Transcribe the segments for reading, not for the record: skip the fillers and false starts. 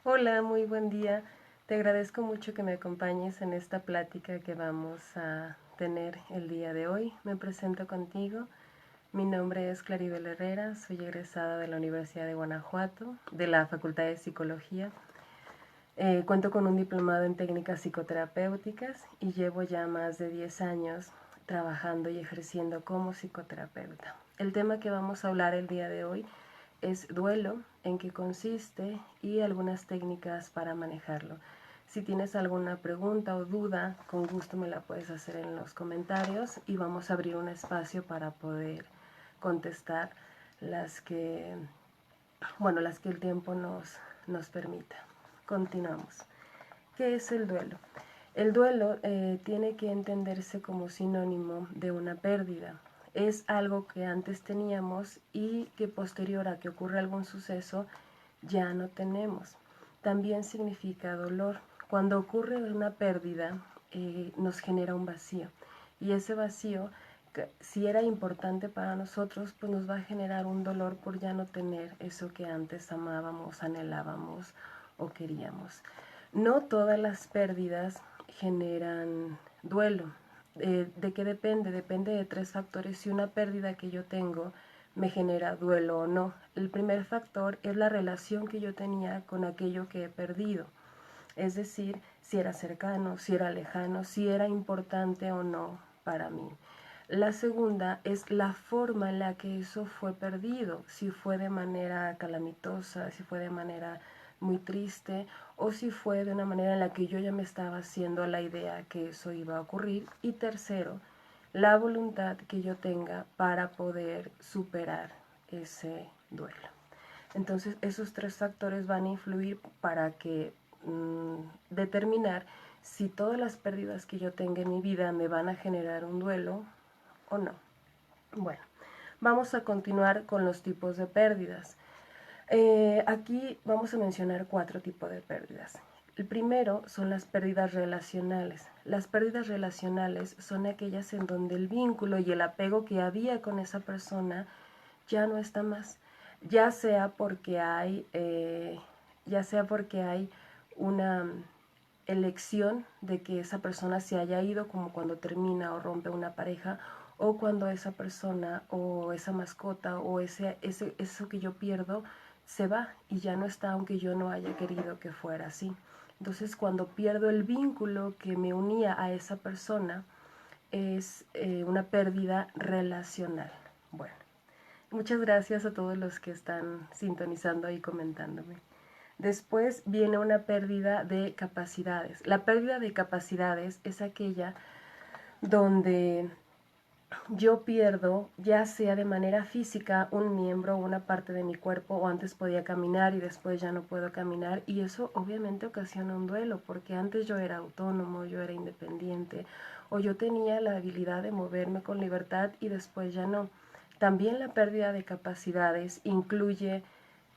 Hola, muy buen día. Te agradezco mucho que me acompañes en esta plática que vamos a tener el día de hoy. Me presento contigo. Mi nombre es Claribel Herrera, soy egresada de la Universidad de Guanajuato, de la Facultad de Psicología. Cuento con un diplomado en técnicas psicoterapéuticas y llevo ya más de 10 años trabajando y ejerciendo como psicoterapeuta. El tema que vamos a hablar el día de hoy es duelo, en qué consiste y algunas técnicas para manejarlo. Si tienes alguna pregunta o duda, con gusto me la puedes hacer en los comentarios y vamos a abrir un espacio para poder contestar las que, las que el tiempo nos permita. Continuamos. ¿Qué es el duelo? El duelo tiene que entenderse como sinónimo de una pérdida. Es algo que antes teníamos y que posterior a que ocurra algún suceso ya no tenemos. También significa dolor. Cuando ocurre una pérdida nos genera un vacío y ese vacío, si era importante para nosotros, pues nos va a generar un dolor por ya no tener eso que antes amábamos, anhelábamos o queríamos. No todas las pérdidas generan duelo. ¿De qué depende? Depende de 3 factores. Si una pérdida que yo tengo me genera duelo o no. El primer factor es la relación que yo tenía con aquello que he perdido. Es decir, si era cercano, si era lejano, si era importante o no para mí. La segunda es la forma en la que eso fue perdido, si fue de manera calamitosa, si fue de manera muy triste o si fue de una manera en la que yo ya me estaba haciendo la idea que eso iba a ocurrir. Y tercero, la voluntad que yo tenga para poder superar ese duelo. Entonces esos 3 factores van a influir para que determinar si todas las pérdidas que yo tenga en mi vida me van a generar un duelo o no. Bueno, vamos a continuar con los tipos de pérdidas. Aquí vamos a mencionar 4 tipos de pérdidas. El primero son las pérdidas relacionales. Las pérdidas relacionales son aquellas en donde el vínculo y el apego que había con esa persona ya no está más, ya sea porque hay, una elección de que esa persona se haya ido, como cuando termina o rompe una pareja, o cuando esa persona o esa mascota o eso que yo pierdo se va y ya no está, aunque yo no haya querido que fuera así. Entonces, cuando pierdo el vínculo que me unía a esa persona, es una pérdida relacional. Bueno, muchas gracias a todos los que están sintonizando y comentándome. Después viene una pérdida de capacidades. La pérdida de capacidades es aquella donde yo pierdo, ya sea de manera física, un miembro o una parte de mi cuerpo, o antes podía caminar y después ya no puedo caminar, y eso obviamente ocasiona un duelo, porque antes yo era autónomo, yo era independiente, o yo tenía la habilidad de moverme con libertad y después ya no. También la pérdida de capacidades incluye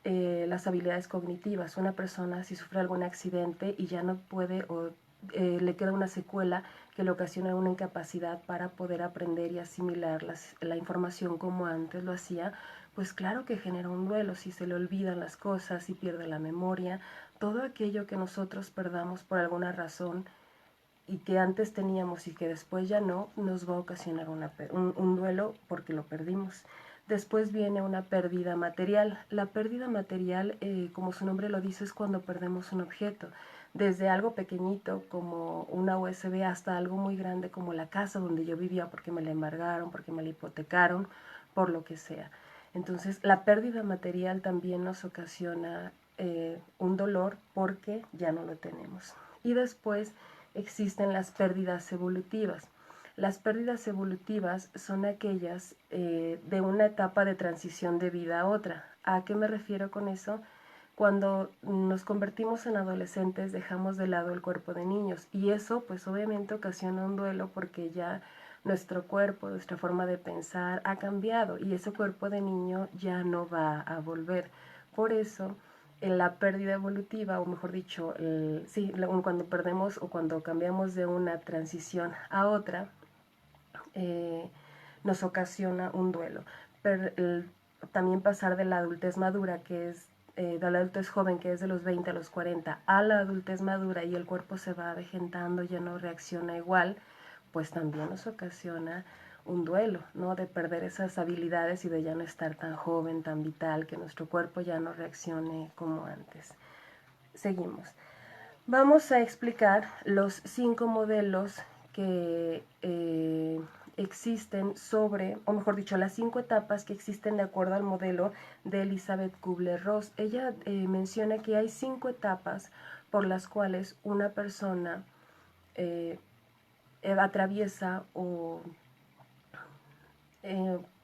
las habilidades cognitivas. Una persona si sufre algún accidente y ya no puede o le queda una secuela que le ocasiona una incapacidad para poder aprender y asimilar la información como antes lo hacía, pues claro que genera un duelo, si se le olvidan las cosas, si pierde la memoria, todo aquello que nosotros perdamos por alguna razón y que antes teníamos y que después ya no, nos va a ocasionar un duelo porque lo perdimos. Después viene una pérdida material. La pérdida material, como su nombre lo dice, es cuando perdemos un objeto. Desde algo pequeñito como una USB hasta algo muy grande como la casa donde yo vivía porque me la embargaron, porque me la hipotecaron, por lo que sea. Entonces la pérdida material también nos ocasiona un dolor porque ya no lo tenemos. Y después existen las pérdidas evolutivas. Las pérdidas evolutivas son aquellas de una etapa de transición de vida a otra. ¿A qué me refiero con eso? Cuando nos convertimos en adolescentes dejamos de lado el cuerpo de niños y eso pues obviamente ocasiona un duelo porque ya nuestro cuerpo, nuestra forma de pensar ha cambiado y ese cuerpo de niño ya no va a volver. Por eso en la pérdida evolutiva, o mejor dicho, cuando perdemos o cuando cambiamos de una transición a otra, eh, nos ocasiona un duelo. Pero también pasar de la adultez madura, que es de la adultez joven, que es de los 20 a los 40, a la adultez madura y el cuerpo se va avejentando, ya no reacciona igual, pues también nos ocasiona un duelo, ¿no? De perder esas habilidades y de ya no estar tan joven, tan vital, que nuestro cuerpo ya no reaccione como antes. Seguimos. Vamos a explicar los 5 modelos que existen sobre, o mejor dicho, las 5 etapas que existen de acuerdo al modelo de Elizabeth Kubler-Ross. Ella menciona que hay 5 etapas por las cuales una persona atraviesa o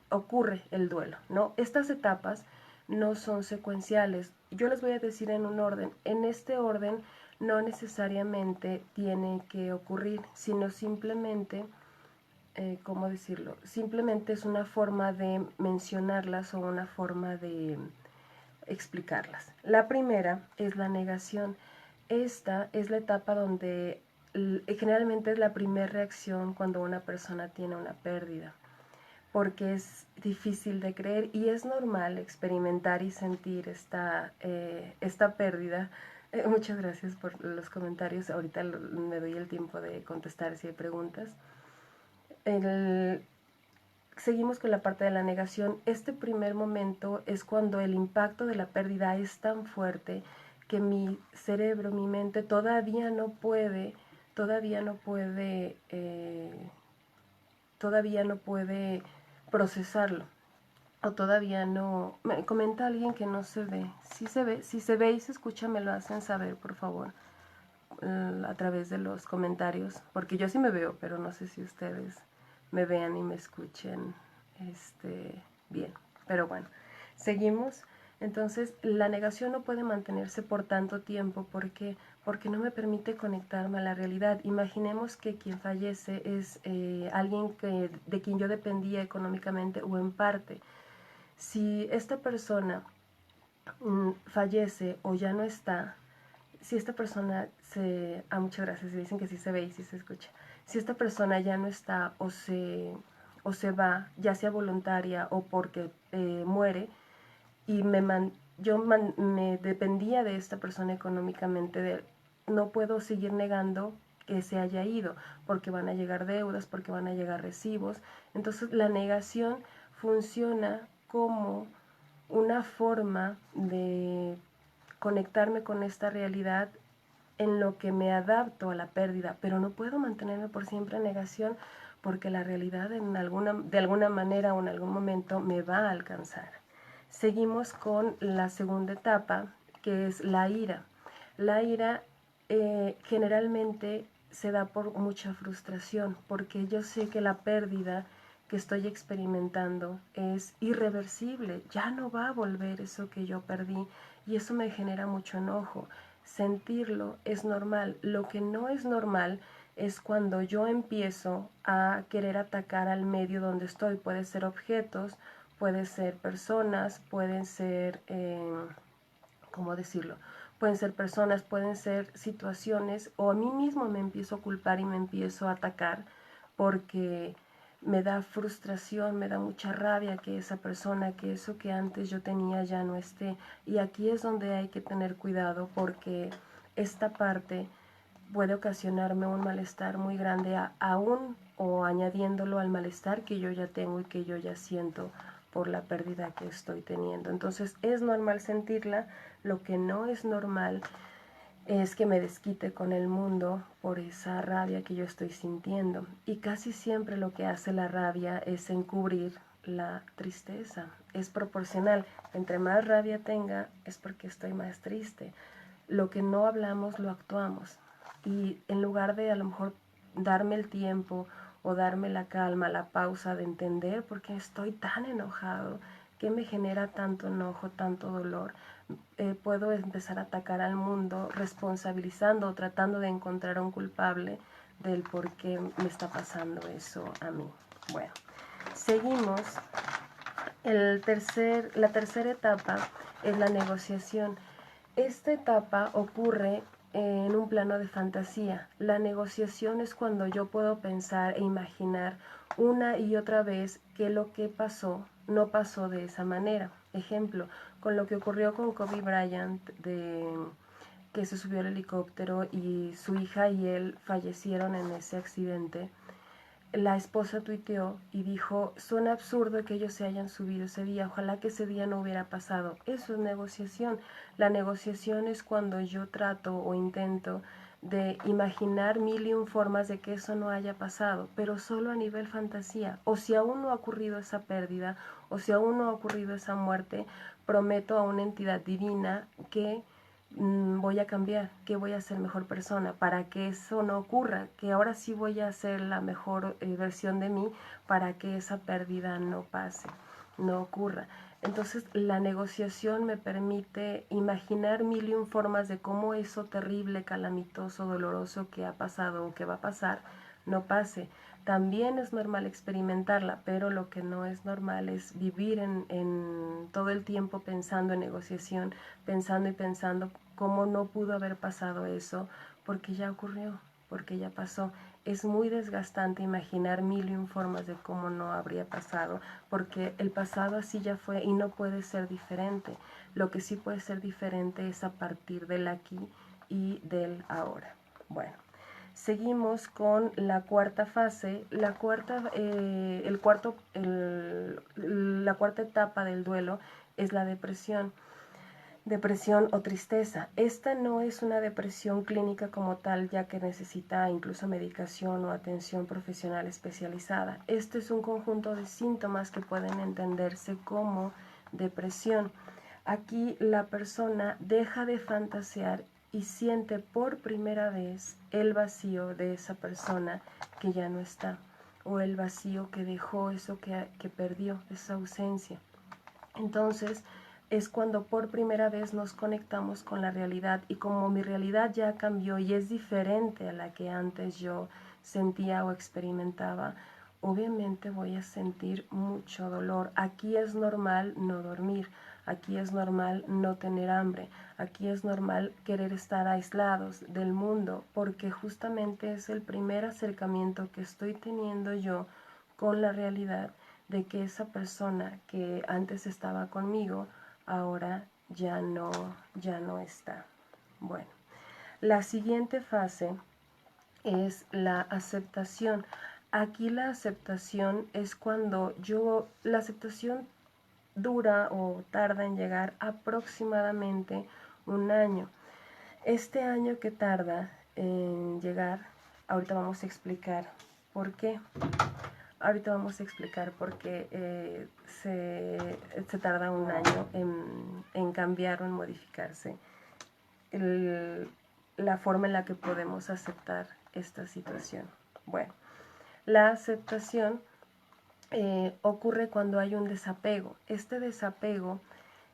ocurre el duelo, ¿no? Estas etapas no son secuenciales. Yo les voy a decir en un orden. En este orden no necesariamente tiene que ocurrir, sino simplemente, ¿cómo decirlo? Simplemente es una forma de mencionarlas o una forma de explicarlas. La primera es la negación. Esta es la etapa donde generalmente es la primera reacción cuando una persona tiene una pérdida, porque es difícil de creer y es normal experimentar y sentir esta pérdida. Muchas gracias por los comentarios. Ahorita me doy el tiempo de contestar si hay preguntas. Seguimos con la parte de la negación. Este primer momento es cuando el impacto de la pérdida es tan fuerte que mi cerebro, mi mente todavía no puede procesarlo, o todavía no. Me comenta alguien que no se ve. Si se ve, si se ve y se escucha, me lo hacen saber, por favor, a través de los comentarios, porque yo sí me veo, pero no sé si ustedes me vean y me escuchen bien. Pero bueno, seguimos. Entonces, la negación no puede mantenerse por tanto tiempo porque no me permite conectarme a la realidad. Imaginemos que quien fallece es alguien de quien yo dependía económicamente o en parte. Si esta persona fallece o ya no está, si esta persona se... muchas gracias, dicen que sí se ve y sí se escucha. Si esta persona ya no está o se va, ya sea voluntaria o porque muere, y me dependía de esta persona económicamente, no puedo seguir negando que se haya ido, porque van a llegar deudas, porque van a llegar recibos. Entonces la negación funciona como una forma de conectarme con esta realidad en lo que me adapto a la pérdida, pero no puedo mantenerme por siempre en negación porque la realidad de alguna manera o en algún momento me va a alcanzar. Seguimos con la segunda etapa, que es la ira. La ira generalmente se da por mucha frustración, porque yo sé que la pérdida que estoy experimentando es irreversible, ya no va a volver eso que yo perdí, y eso me genera mucho enojo. Sentirlo es normal. Lo que no es normal es cuando yo empiezo a querer atacar al medio donde estoy. Puede ser objetos, puede ser personas, pueden ser, ¿cómo decirlo? Pueden ser personas, pueden ser situaciones, o a mí mismo me empiezo a culpar y me empiezo a atacar porque me da frustración, me da mucha rabia que esa persona, que eso que antes yo tenía ya no esté. Y aquí es donde hay que tener cuidado porque esta parte puede ocasionarme un malestar muy grande aún o añadiéndolo al malestar que yo ya tengo y que yo ya siento por la pérdida que estoy teniendo. Entonces es normal sentirla. Lo que no es normal es que me desquite con el mundo por esa rabia que yo estoy sintiendo. Y casi siempre lo que hace la rabia es encubrir la tristeza. Es proporcional. Entre más rabia tenga es porque estoy más triste. Lo que no hablamos lo actuamos. Y en lugar de a lo mejor darme el tiempo o darme la calma, la pausa de entender por qué estoy tan enojado, qué me genera tanto enojo, tanto dolor, puedo empezar a atacar al mundo responsabilizando o tratando de encontrar a un culpable del por qué me está pasando eso a mí. Bueno, seguimos. La tercera etapa es la negociación. Esta etapa ocurre en un plano de fantasía. La negociación es cuando yo puedo pensar e imaginar una y otra vez que lo que pasó no pasó de esa manera. Ejemplo, con lo que ocurrió con Kobe Bryant, que se subió al helicóptero y su hija y él fallecieron en ese accidente. La esposa tuiteó y dijo, suena absurdo que ellos se hayan subido ese día, ojalá que ese día no hubiera pasado. Eso es negociación. La negociación es cuando yo trato o intento de imaginar mil y un formas de que eso no haya pasado, pero solo a nivel fantasía. O si aún no ha ocurrido esa pérdida, o si aún no ha ocurrido esa muerte, prometo a una entidad divina que voy a cambiar, que voy a ser mejor persona para que eso no ocurra, que ahora sí voy a ser la mejor versión de mí para que esa pérdida no pase, no ocurra. Entonces la negociación me permite imaginar mil y un formas de cómo eso terrible, calamitoso, doloroso que ha pasado o que va a pasar, no pase. También es normal experimentarla, pero lo que no es normal es vivir en todo el tiempo pensando en negociación, pensando y pensando cómo no pudo haber pasado eso, porque ya ocurrió, porque ya pasó. Es muy desgastante imaginar mil y un formas de cómo no habría pasado, porque el pasado así ya fue y no puede ser diferente. Lo que sí puede ser diferente es a partir del aquí y del ahora. Bueno. Seguimos con la cuarta fase, la cuarta etapa del duelo es la depresión o tristeza. Esta no es una depresión clínica como tal, ya que necesita incluso medicación o atención profesional especializada. Este es un conjunto de síntomas que pueden entenderse como depresión. Aquí la persona deja de fantasear y siente por primera vez el vacío de esa persona que ya no está, o el vacío que dejó, eso que perdió, esa ausencia. Entonces es cuando por primera vez nos conectamos con la realidad, y como mi realidad ya cambió y es diferente a la que antes yo sentía o experimentaba, obviamente voy a sentir mucho dolor. Aquí es normal no dormir, aquí es normal no tener hambre, aquí es normal querer estar aislados del mundo, porque justamente es el primer acercamiento que estoy teniendo yo con la realidad de que esa persona que antes estaba conmigo ahora ya no está. Bueno, la siguiente fase es la aceptación. Aquí la aceptación es cuando la aceptación dura o tarda en llegar aproximadamente un año. Este año que tarda en llegar, ahorita vamos a explicar por qué. Ahorita vamos a explicar por qué se tarda un año en cambiar o en modificarse la forma en la que podemos aceptar esta situación. Bueno, la aceptación ocurre cuando hay un desapego. Este desapego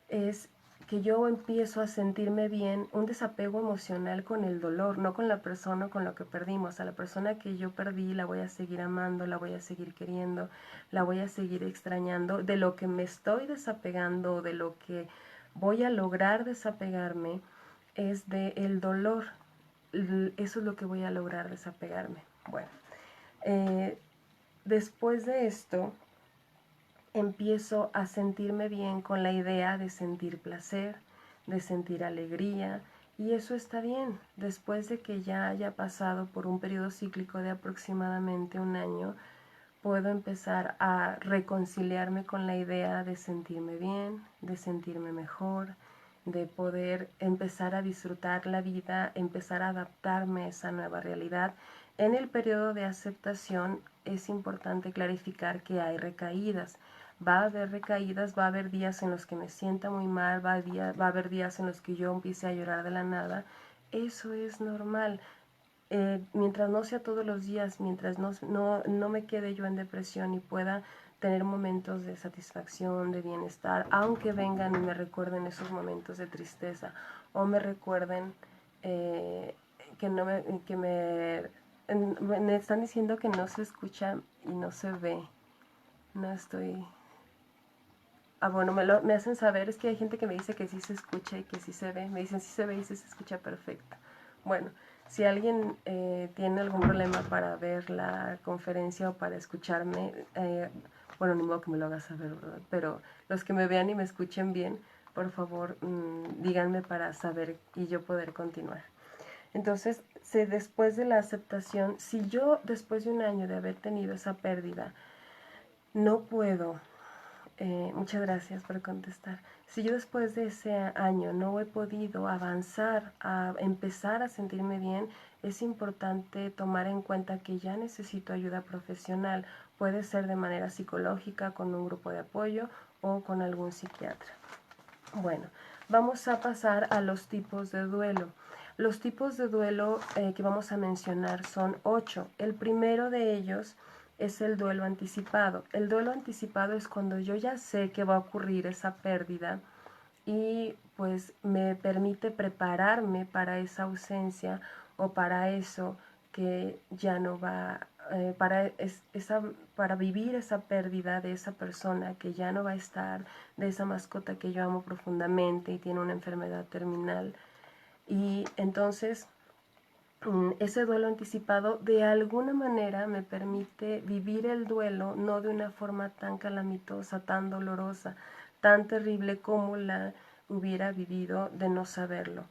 es que yo empiezo a sentirme bien, un desapego emocional con el dolor, no con la persona con lo que perdimos. A la persona que yo perdí la voy a seguir amando, la voy a seguir queriendo, la voy a seguir extrañando. De lo que me estoy desapegando, de lo que voy a lograr desapegarme, es del dolor. Eso es lo que voy a lograr desapegarme. Bueno, después de esto empiezo a sentirme bien con la idea de sentir placer, de sentir alegría, y eso está bien. Después de que ya haya pasado por un periodo cíclico de aproximadamente un año, puedo empezar a reconciliarme con la idea de sentirme bien, de sentirme mejor, de poder empezar a disfrutar la vida, empezar a adaptarme a esa nueva realidad. En el periodo de aceptación es importante clarificar que hay recaídas. Va a haber recaídas, va a haber días en los que me sienta muy mal, va a haber días en los que yo empiece a llorar de la nada. Eso es normal. Mientras no sea todos los días, mientras no me quede yo en depresión y pueda tener momentos de satisfacción, de bienestar, aunque vengan y me recuerden esos momentos de tristeza, o me recuerden me están diciendo que no se escucha y no se ve. No estoy... bueno, me hacen saber, es que hay gente que me dice que sí se escucha y que sí se ve. Me dicen sí se ve y sí se escucha perfecto. Bueno, si alguien tiene algún problema para ver la conferencia o para escucharme, Bueno, ni modo que me lo hagas saber, ¿verdad? Pero los que me vean y me escuchen bien, por favor, díganme para saber y yo poder continuar. Entonces, después de la aceptación, si yo después de un año de haber tenido esa pérdida, no puedo, muchas gracias por contestar, si yo después de ese año no he podido avanzar a empezar a sentirme bien, es importante tomar en cuenta que ya necesito ayuda profesional. Puede ser de manera psicológica, con un grupo de apoyo o con algún psiquiatra. Bueno, vamos a pasar a los tipos de duelo. Los tipos de duelo que vamos a mencionar son 8. El primero de ellos es el duelo anticipado. El duelo anticipado es cuando yo ya sé que va a ocurrir esa pérdida y pues me permite prepararme para esa ausencia o para eso que ya no va, para vivir esa pérdida de esa persona que ya no va a estar, de esa mascota que yo amo profundamente y tiene una enfermedad terminal. Y entonces ese duelo anticipado de alguna manera me permite vivir el duelo no de una forma tan calamitosa, tan dolorosa, tan terrible como la hubiera vivido de no saberlo.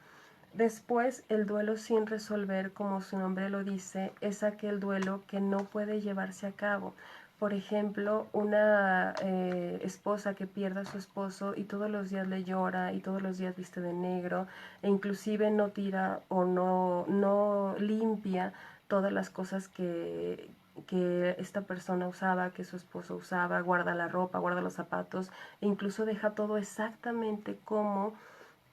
Después, el duelo sin resolver, como su nombre lo dice, es aquel duelo que no puede llevarse a cabo. Por ejemplo, una esposa que pierde a su esposo y todos los días le llora y todos los días viste de negro e inclusive no tira o no limpia todas las cosas que esta persona usaba, que su esposo usaba, guarda la ropa, guarda los zapatos e incluso deja todo exactamente como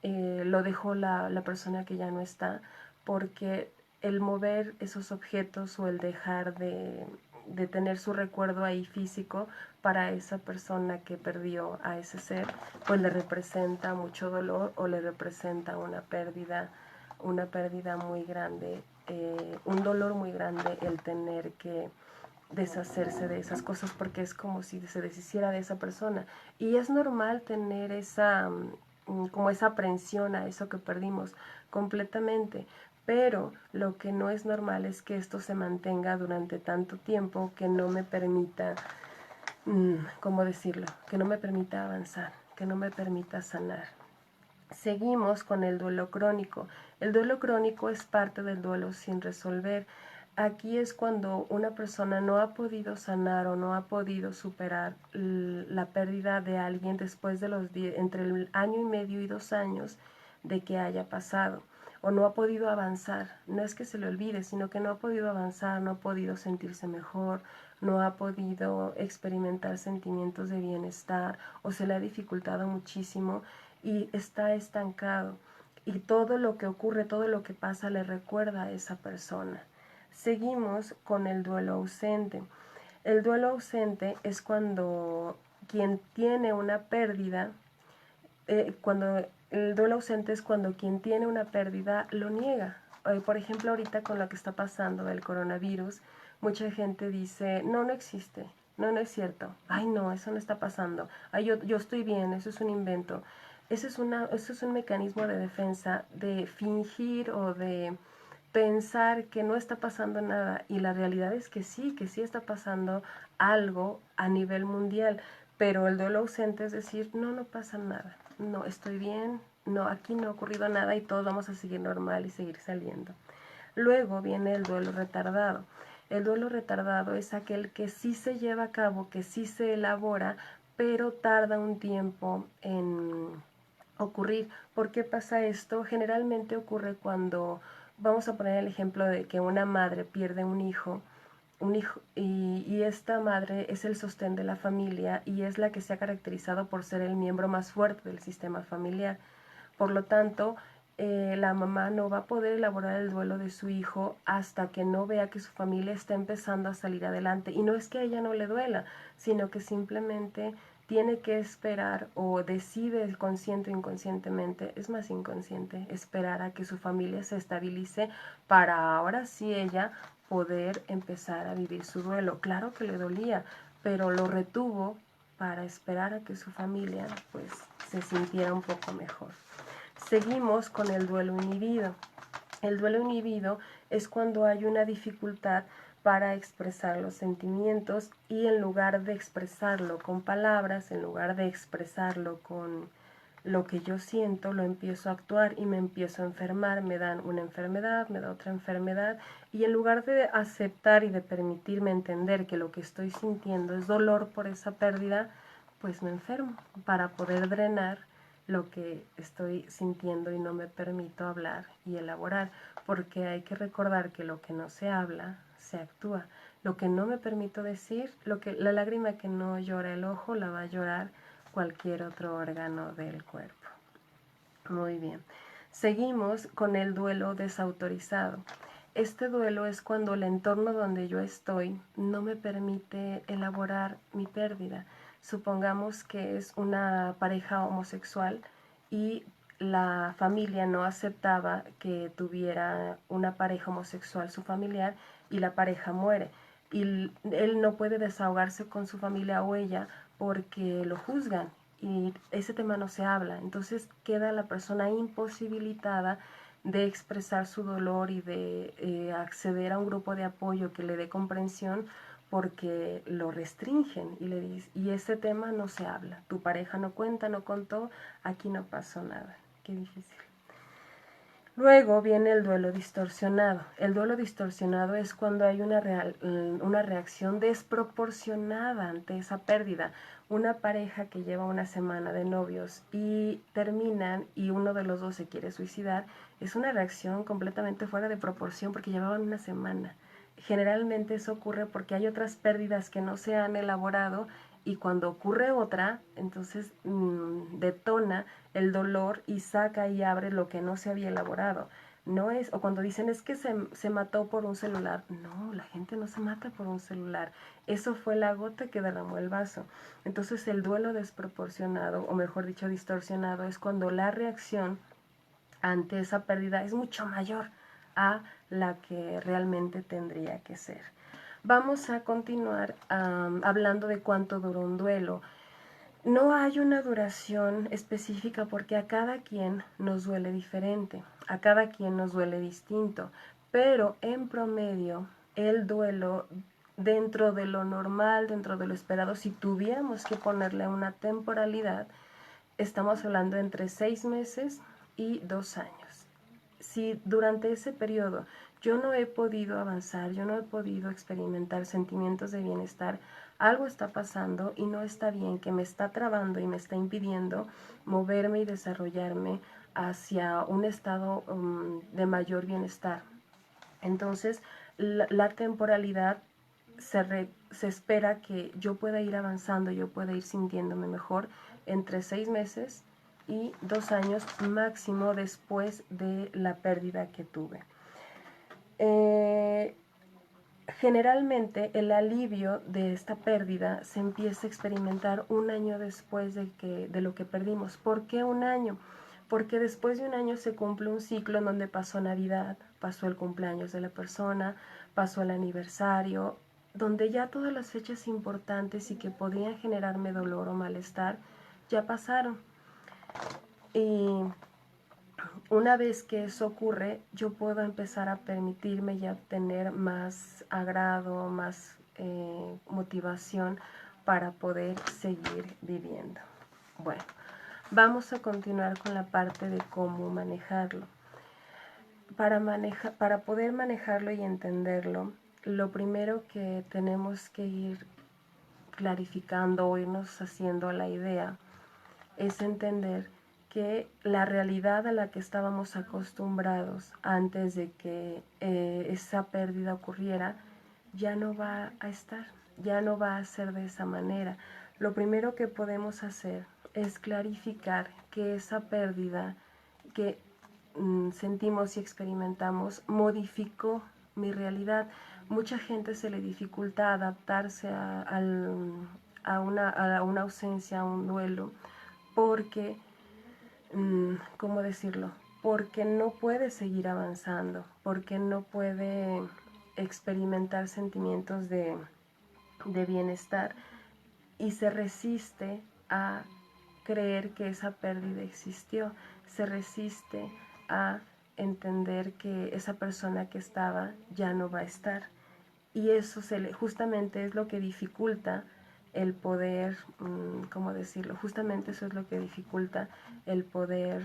lo dejó la persona que ya no está, porque el mover esos objetos o el dejar de tener su recuerdo ahí físico para esa persona que perdió a ese ser, pues le representa mucho dolor o le representa una pérdida muy grande, un dolor muy grande el tener que deshacerse de esas cosas porque es como si se deshiciera de esa persona. Y es normal tener esa como esa aprensión a eso que perdimos completamente, pero lo que no es normal es que esto se mantenga durante tanto tiempo que no me permita, ¿cómo decirlo? Que no me permita avanzar, que no me permita sanar. Seguimos con el duelo crónico. El duelo crónico es parte del duelo sin resolver. Aquí es cuando una persona no ha podido sanar o no ha podido superar la pérdida de alguien después de entre el año y medio y 2 años de que haya pasado, o no ha podido avanzar. No es que se le olvide, sino que no ha podido avanzar, no ha podido sentirse mejor, no ha podido experimentar sentimientos de bienestar o se le ha dificultado muchísimo y está estancado. Y todo lo que ocurre, todo lo que pasa le recuerda a esa persona. Seguimos con el duelo ausente. El duelo ausente es cuando quien tiene una pérdida, el duelo ausente es cuando quien tiene una pérdida lo niega. Por ejemplo, ahorita con lo que está pasando del coronavirus, mucha gente dice, no, no existe, no, no es cierto, ay no, eso no está pasando, ay yo estoy bien, eso es un invento. Eso es un mecanismo de defensa, de fingir o de pensar que no está pasando nada y la realidad es que sí está pasando algo a nivel mundial, pero el duelo ausente es decir, no, no pasa nada, no, estoy bien, no, aquí no ha ocurrido nada y todos vamos a seguir normal y seguir saliendo. Luego viene el duelo retardado. El duelo retardado es aquel que sí se lleva a cabo, que sí se elabora, pero tarda un tiempo en ocurrir. ¿Por qué pasa esto? Generalmente ocurre cuando, vamos a poner el ejemplo de que una madre pierde un hijo y esta madre es el sostén de la familia y es la que se ha caracterizado por ser el miembro más fuerte del sistema familiar. Por lo tanto, la mamá no va a poder elaborar el duelo de su hijo hasta que no vea que su familia está empezando a salir adelante. Y no es que a ella no le duela, sino que simplemente tiene que esperar o decide consciente o inconscientemente, es más inconsciente, esperar a que su familia se estabilice para ahora sí ella poder empezar a vivir su duelo. Claro que le dolía, pero lo retuvo para esperar a que su familia pues se sintiera un poco mejor. Seguimos con el duelo inhibido. El duelo inhibido es cuando hay una dificultad para expresar los sentimientos, y en lugar de expresarlo con palabras, en lugar de expresarlo con lo que yo siento, lo empiezo a actuar y me empiezo a enfermar. Me dan una enfermedad, me da otra enfermedad, y en lugar de aceptar y de permitirme entender que lo que estoy sintiendo es dolor por esa pérdida, pues me enfermo para poder drenar lo que estoy sintiendo y no me permito hablar y elaborar, porque hay que recordar que lo que no se habla, se actúa. Lo que no me permito decir, la lágrima que no llora el ojo, la va a llorar cualquier otro órgano del cuerpo. Muy bien. Seguimos con el duelo desautorizado. Este duelo es cuando el entorno donde yo estoy no me permite elaborar mi pérdida. Supongamos que es una pareja homosexual y la familia no aceptaba que tuviera una pareja homosexual su familiar, y la pareja muere. Y él no puede desahogarse con su familia o ella porque lo juzgan y ese tema no se habla. Entonces queda la persona imposibilitada de expresar su dolor y de acceder a un grupo de apoyo que le dé comprensión, porque lo restringen y le dice, y ese tema no se habla. Tu pareja no cuenta, no contó, aquí no pasó nada. Qué difícil. Luego viene el duelo distorsionado. El duelo distorsionado es cuando hay una reacción desproporcionada ante esa pérdida. Una pareja que lleva una semana de novios y terminan y uno de los dos se quiere suicidar, es una reacción completamente fuera de proporción porque llevaban una semana. Generalmente eso ocurre porque hay otras pérdidas que no se han elaborado, y cuando ocurre otra, entonces detona el dolor y saca y abre lo que no se había elaborado. No es, o cuando dicen es que se mató por un celular. No, la gente no se mata por un celular. Eso fue la gota que derramó el vaso. Entonces el duelo desproporcionado, o mejor dicho distorsionado, es cuando la reacción ante esa pérdida es mucho mayor a la que realmente tendría que ser. Vamos a continuar hablando de cuánto dura un duelo. No hay una duración específica porque a cada quien nos duele diferente, a cada quien nos duele distinto, pero en promedio el duelo, dentro de lo normal, dentro de lo esperado, si tuviéramos que ponerle una temporalidad, estamos hablando entre 6 meses y 2 años. Si durante ese periodo yo no he podido avanzar, yo no he podido experimentar sentimientos de bienestar, algo está pasando y no está bien, que me está trabando y me está impidiendo moverme y desarrollarme hacia un estado de mayor bienestar. Entonces, la temporalidad se espera que yo pueda ir avanzando, yo pueda ir sintiéndome mejor entre 6 meses y 2 años máximo después de la pérdida que tuve. Generalmente el alivio de esta pérdida se empieza a experimentar un año después de lo que perdimos. ¿Por qué un año? Porque después de un año se cumple un ciclo en donde pasó Navidad, pasó el cumpleaños de la persona, pasó el aniversario, donde ya todas las fechas importantes y que podían generarme dolor o malestar ya pasaron. Y una vez que eso ocurre, yo puedo empezar a permitirme ya tener más agrado, más motivación para poder seguir viviendo. Bueno, vamos a continuar con la parte de cómo manejarlo. Para poder manejarlo y entenderlo, lo primero que tenemos que ir clarificando o irnos haciendo la idea es entender que la realidad a la que estábamos acostumbrados antes de que esa pérdida ocurriera ya no va a estar, ya no va a ser de esa manera. Lo primero que podemos hacer es clarificar que esa pérdida que sentimos y experimentamos modificó mi realidad. Mucha gente se le dificulta adaptarse a una ausencia, a un duelo, porque, ¿cómo decirlo? Porque no puede seguir avanzando, porque no puede experimentar sentimientos de bienestar, y se resiste a creer que esa pérdida existió, se resiste a entender que esa persona que estaba ya no va a estar. y eso justamente es lo que dificulta el poder, ¿cómo decirlo? Justamente eso es lo que dificulta el poder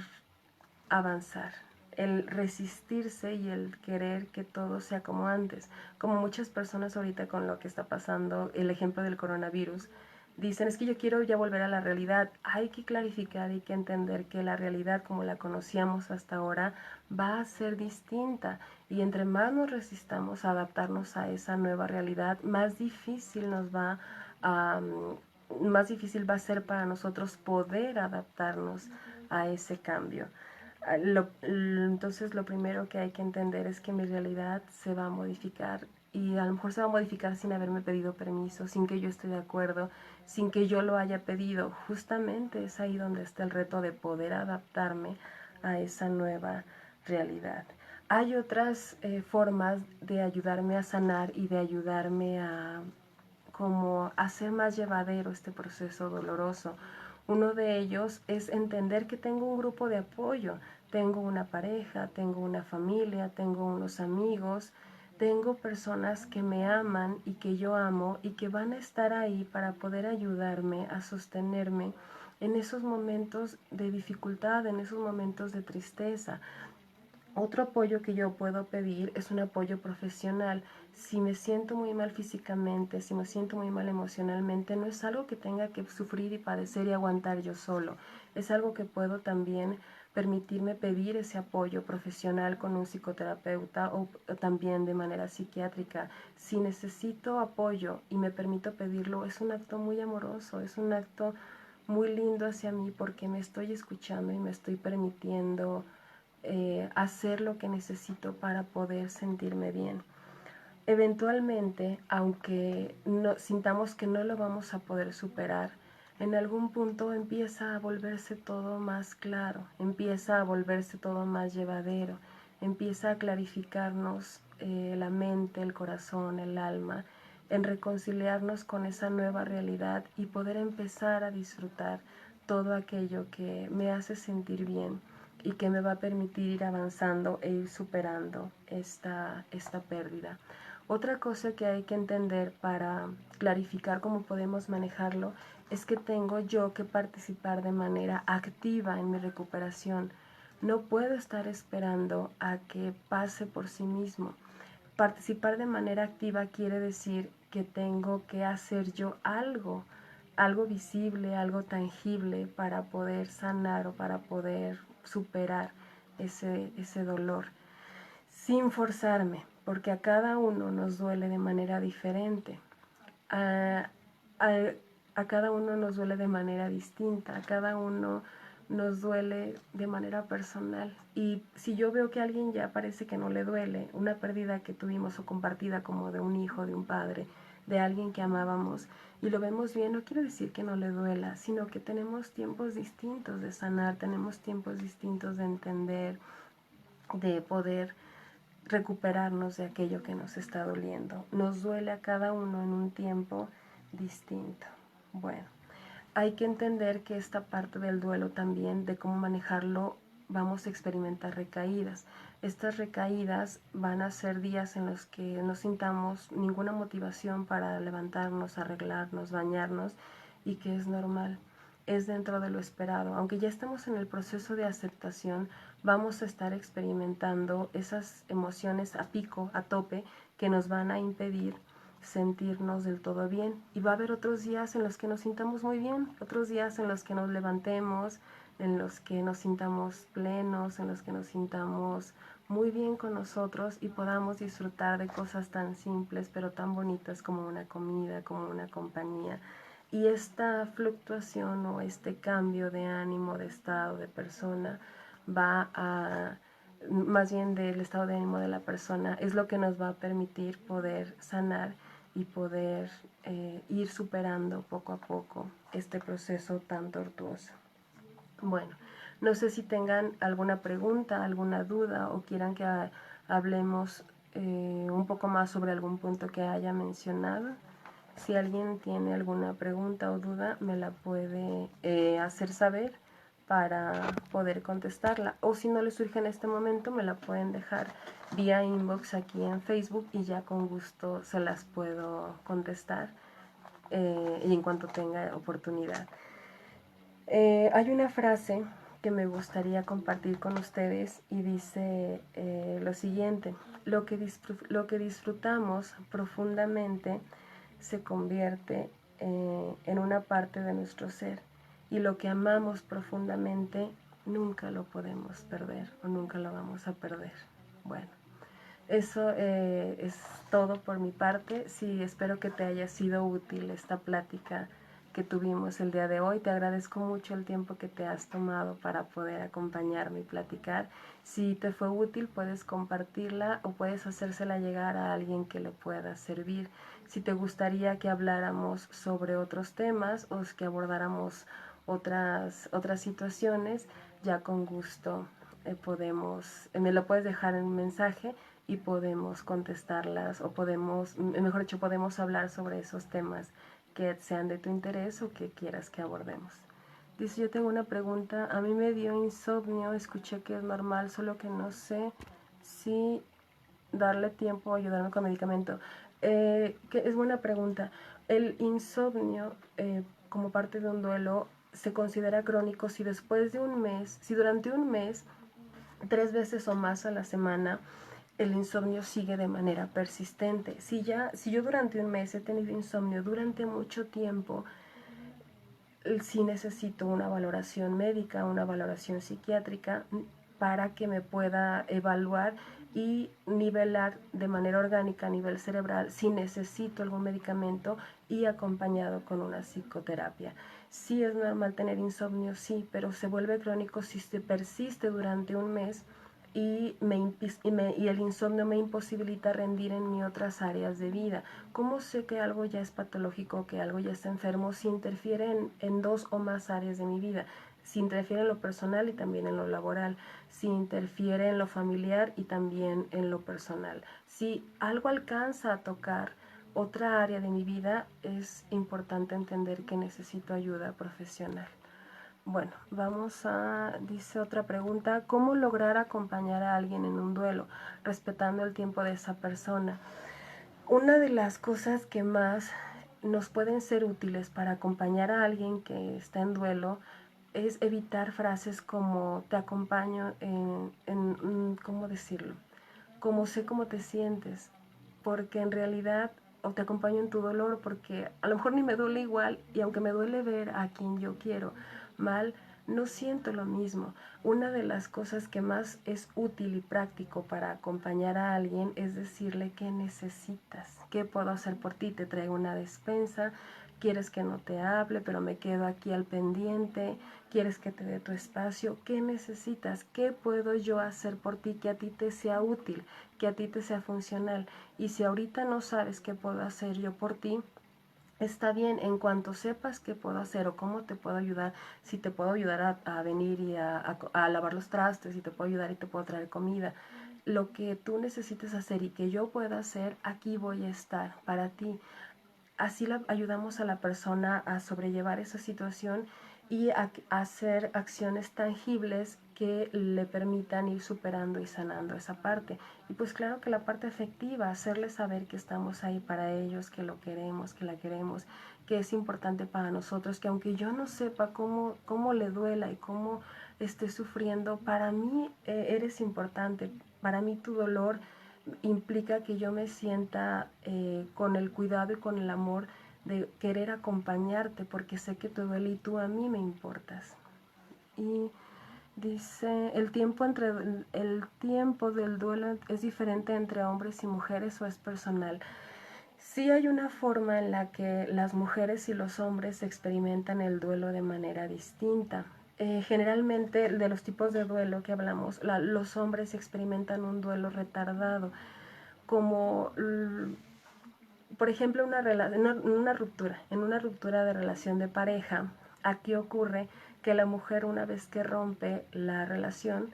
avanzar, el resistirse y el querer que todo sea como antes. Como muchas personas ahorita con lo que está pasando, el ejemplo del coronavirus, dicen, es que yo quiero ya volver a la realidad. Hay que clarificar, hay que entender que la realidad como la conocíamos hasta ahora va a ser distinta, y entre más nos resistamos a adaptarnos a esa nueva realidad, más difícil nos va a... más difícil va a ser para nosotros poder adaptarnos a ese cambio. Entonces lo primero que hay que entender es que mi realidad se va a modificar, y a lo mejor se va a modificar sin haberme pedido permiso, sin que yo esté de acuerdo, sin que yo lo haya pedido. Justamente es ahí donde está el reto de poder adaptarme a esa nueva realidad. Hay otras formas de ayudarme a sanar y de ayudarme a como hacer más llevadero este proceso doloroso. Uno de ellos es entender que tengo un grupo de apoyo, tengo una pareja, tengo una familia, tengo unos amigos, tengo personas que me aman y que yo amo y que van a estar ahí para poder ayudarme a sostenerme en esos momentos de dificultad, en esos momentos de tristeza. Otro apoyo que yo puedo pedir es un apoyo profesional. Si me siento muy mal físicamente, si me siento muy mal emocionalmente, no es algo que tenga que sufrir y padecer y aguantar yo solo. Es algo que puedo también permitirme pedir ese apoyo profesional con un psicoterapeuta o también de manera psiquiátrica. Si necesito apoyo y me permito pedirlo, es un acto muy amoroso, es un acto muy lindo hacia mí, porque me estoy escuchando y me estoy permitiendo hacer lo que necesito para poder sentirme bien. Eventualmente, aunque sintamos que no lo vamos a poder superar, en algún punto empieza a volverse todo más claro, empieza a volverse todo más llevadero, empieza a clarificarnos la mente, el corazón, el alma, en reconciliarnos con esa nueva realidad y poder empezar a disfrutar todo aquello que me hace sentir bien y que me va a permitir ir avanzando e ir superando esta pérdida. Otra cosa que hay que entender para clarificar cómo podemos manejarlo es que tengo yo que participar de manera activa en mi recuperación. No puedo estar esperando a que pase por sí mismo. Participar de manera activa quiere decir que tengo que hacer yo algo visible, algo tangible para poder sanar o para poder superar ese dolor, sin forzarme, porque a cada uno nos duele de manera diferente. A, a, a cada uno nos duele de manera distinta, a cada uno nos duele de manera personal. Y si yo veo que a alguien ya parece que no le duele, una pérdida que tuvimos o compartida como de un hijo, de un padre, de alguien que amábamos, y lo vemos bien, no quiere decir que no le duela, sino que tenemos tiempos distintos de sanar, tenemos tiempos distintos de entender, de poder recuperarnos de aquello que nos está doliendo. Nos duele a cada uno en un tiempo distinto. Bueno, hay que entender que esta parte del duelo también, de cómo manejarlo, vamos a experimentar recaídas. Estas recaídas van a ser días en los que no sintamos ninguna motivación para levantarnos, arreglarnos, bañarnos, y que es normal, es dentro de lo esperado. Aunque ya estemos en el proceso de aceptación, vamos a estar experimentando esas emociones a pico, a tope, que nos van a impedir sentirnos del todo bien. Y va a haber otros días en los que nos sintamos muy bien, otros días en los que nos levantemos, en los que nos sintamos plenos, en los que nos sintamos muy bien con nosotros y podamos disfrutar de cosas tan simples pero tan bonitas como una comida, como una compañía. Y esta fluctuación o este cambio de ánimo, de estado, de persona, va a, más bien del estado de ánimo de la persona, es lo que nos va a permitir poder sanar y poder ir superando poco a poco este proceso tan tortuoso. Bueno, no sé si tengan alguna pregunta, alguna duda, o quieran que hablemos un poco más sobre algún punto que haya mencionado. Si alguien tiene alguna pregunta o duda, me la puede hacer saber para poder contestarla, o si no les surge en este momento me la pueden dejar vía inbox aquí en Facebook y ya con gusto se las puedo contestar y en cuanto tenga oportunidad. Hay una frase que me gustaría compartir con ustedes y dice lo siguiente: lo que disfrutamos profundamente se convierte en una parte de nuestro ser, y lo que amamos profundamente nunca lo podemos perder o nunca lo vamos a perder. Bueno, eso es todo por mi parte. Sí, espero que te haya sido útil esta plática que tuvimos el día de hoy. Te agradezco mucho el tiempo que te has tomado para poder acompañarme y platicar. Si te fue útil, puedes compartirla o puedes hacérsela llegar a alguien que le pueda servir. Si te gustaría que habláramos sobre otros temas o que abordáramos otras situaciones, ya con gusto me lo puedes dejar en un mensaje y podemos contestarlas, o podemos, mejor dicho, podemos hablar sobre esos temas que sean de tu interés o que quieras que abordemos. Dice: yo tengo una pregunta, a mí me dio insomnio, escuché que es normal, solo que no sé si darle tiempo o ayudarme con medicamento. Que es buena pregunta. El insomnio, como parte de un duelo, se considera crónico si después de un mes, si durante un mes, 3 veces o más a la semana, el insomnio sigue de manera persistente. Si yo durante un mes he tenido insomnio durante mucho tiempo, sí necesito una valoración médica, una valoración psiquiátrica para que me pueda evaluar y nivelar de manera orgánica a nivel cerebral si necesito algún medicamento y acompañado con una psicoterapia. Sí es normal tener insomnio, sí, pero se vuelve crónico si se persiste durante un mes y el insomnio me imposibilita rendir en mis otras áreas de vida. ¿Cómo sé que algo ya es patológico, que algo ya está enfermo? Si interfiere en 2 o más áreas de mi vida. Si interfiere en lo personal y también en lo laboral. Si interfiere en lo familiar y también en lo personal. Si algo alcanza a tocar otra área de mi vida, es importante entender que necesito ayuda profesional. Bueno, dice otra pregunta: ¿cómo lograr acompañar a alguien en un duelo, respetando el tiempo de esa persona? Una de las cosas que más nos pueden ser útiles para acompañar a alguien que está en duelo es evitar frases como te acompaño ¿cómo decirlo? Como sé cómo te sientes, porque en realidad, o te acompaño en tu dolor, porque a lo mejor ni me duele igual, y aunque me duele ver a quien yo quiero mal, no siento lo mismo. Una de las cosas que más es útil y práctico para acompañar a alguien es decirle qué necesitas, qué puedo hacer por ti. Te traigo una despensa, quieres que no te hable, pero me quedo aquí al pendiente, quieres que te dé tu espacio, ¿qué necesitas? ¿Qué puedo yo hacer por ti que a ti te sea útil, que a ti te sea funcional? Y si ahorita no sabes qué puedo hacer yo por ti, está bien, en cuanto sepas qué puedo hacer o cómo te puedo ayudar, si te puedo ayudar a venir y a lavar los trastes, si te puedo ayudar y te puedo traer comida, lo que tú necesites hacer y que yo pueda hacer, aquí voy a estar para ti. Así ayudamos a la persona a sobrellevar esa situación y a hacer acciones tangibles que le permitan ir superando y sanando esa parte. Y pues claro que la parte afectiva, hacerles saber que estamos ahí para ellos, que lo queremos, que la queremos, que es importante para nosotros, que aunque yo no sepa cómo le duela y cómo esté sufriendo, para mí eres importante, para mí tu dolor implica que yo me sienta con el cuidado y con el amor de querer acompañarte, porque sé que te duele y tú a mí me importas. Y dice: el tiempo del duelo es diferente entre hombres y mujeres, o es personal. Sí hay una forma en la que las mujeres y los hombres experimentan el duelo de manera distinta. Generalmente, de los tipos de duelo que hablamos, los hombres experimentan un duelo retardado, como por ejemplo en una ruptura de relación de pareja. Aquí ocurre que la mujer, una vez que rompe la relación,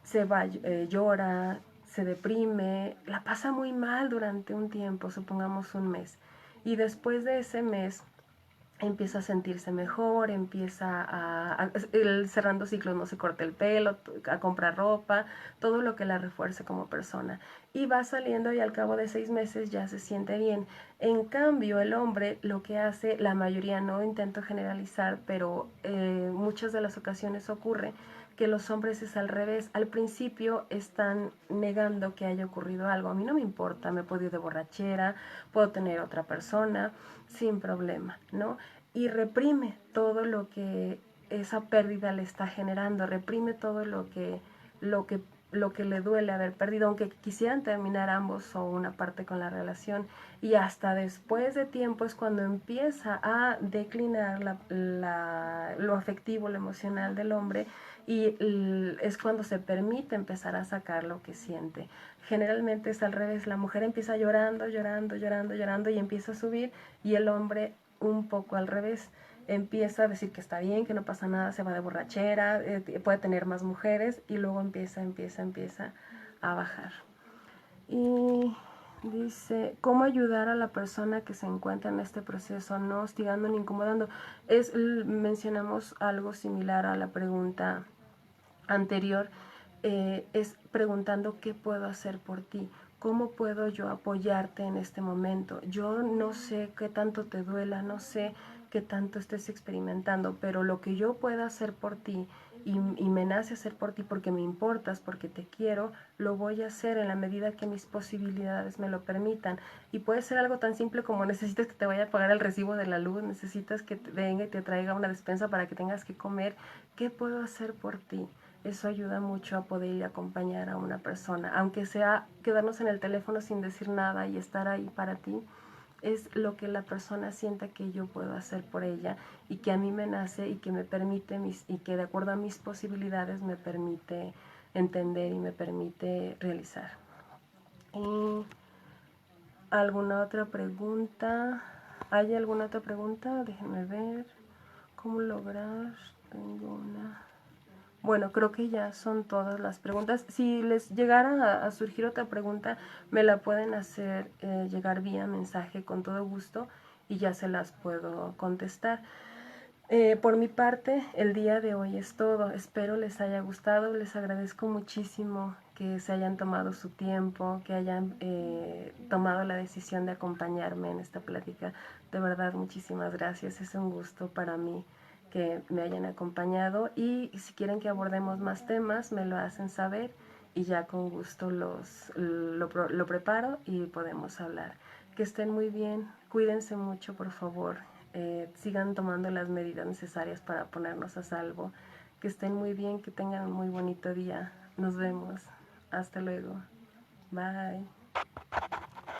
se va, llora, se deprime, la pasa muy mal durante un tiempo, supongamos un mes, y después de ese mes empieza a sentirse mejor, empieza el cerrando ciclos, no se corta el pelo, a comprar ropa, todo lo que la refuerce como persona. Y va saliendo y al cabo de 6 meses ya se siente bien. En cambio, el hombre lo que hace, la mayoría, no intento generalizar, pero muchas de las ocasiones ocurre que los hombres es al revés. Al principio están negando que haya ocurrido algo. A mí no me importa, me puedo ir de borrachera, puedo tener otra persona, sin problema, ¿no? Y reprime todo lo que esa pérdida le está generando, reprime todo lo que, lo que le duele haber perdido, aunque quisieran terminar ambos o una parte con la relación. Y hasta después de tiempo es cuando empieza a declinar lo afectivo, lo emocional del hombre, y es cuando se permite empezar a sacar lo que siente. Generalmente es al revés, la mujer empieza llorando, llorando, llorando, llorando y empieza a subir, y el hombre un poco al revés, empieza a decir que está bien, que no pasa nada, se va de borrachera, puede tener más mujeres, y luego empieza a bajar. Y dice, ¿cómo ayudar a la persona que se encuentra en este proceso, no hostigando ni incomodando? Mencionamos algo similar a la pregunta anterior, es preguntando qué puedo hacer por ti, cómo puedo yo apoyarte en este momento. Yo no sé qué tanto te duela, no sé qué tanto estés experimentando, pero lo que yo pueda hacer por ti y me nace hacer por ti porque me importas, porque te quiero, lo voy a hacer en la medida que mis posibilidades me lo permitan. Y puede ser algo tan simple como necesitas que te vaya a pagar el recibo de la luz, necesitas que venga y te traiga una despensa para que tengas que comer. ¿Qué puedo hacer por ti? Eso ayuda mucho a poder ir a acompañar a una persona, aunque sea quedarnos en el teléfono sin decir nada y estar ahí para ti. Es lo que la persona sienta que yo puedo hacer por ella y que a mí me nace y que me permite y que de acuerdo a mis posibilidades me permite entender y me permite realizar. ¿Y alguna otra pregunta? ¿Hay alguna otra pregunta? Déjenme ver. ¿Cómo lograr? Tengo una. Bueno, creo que ya son todas las preguntas. Si les llegara a surgir otra pregunta, me la pueden hacer llegar vía mensaje con todo gusto y ya se las puedo contestar. Por mi parte, el día de hoy es todo. Espero les haya gustado. Les agradezco muchísimo que se hayan tomado su tiempo, que hayan tomado la decisión de acompañarme en esta plática. De verdad, muchísimas gracias. Es un gusto para mí que me hayan acompañado, y si quieren que abordemos más temas, me lo hacen saber y ya con gusto lo preparo y podemos hablar. Que estén muy bien, cuídense mucho, por favor. Sigan tomando las medidas necesarias para ponernos a salvo. Que estén muy bien, que tengan un muy bonito día. Nos vemos. Hasta luego. Bye.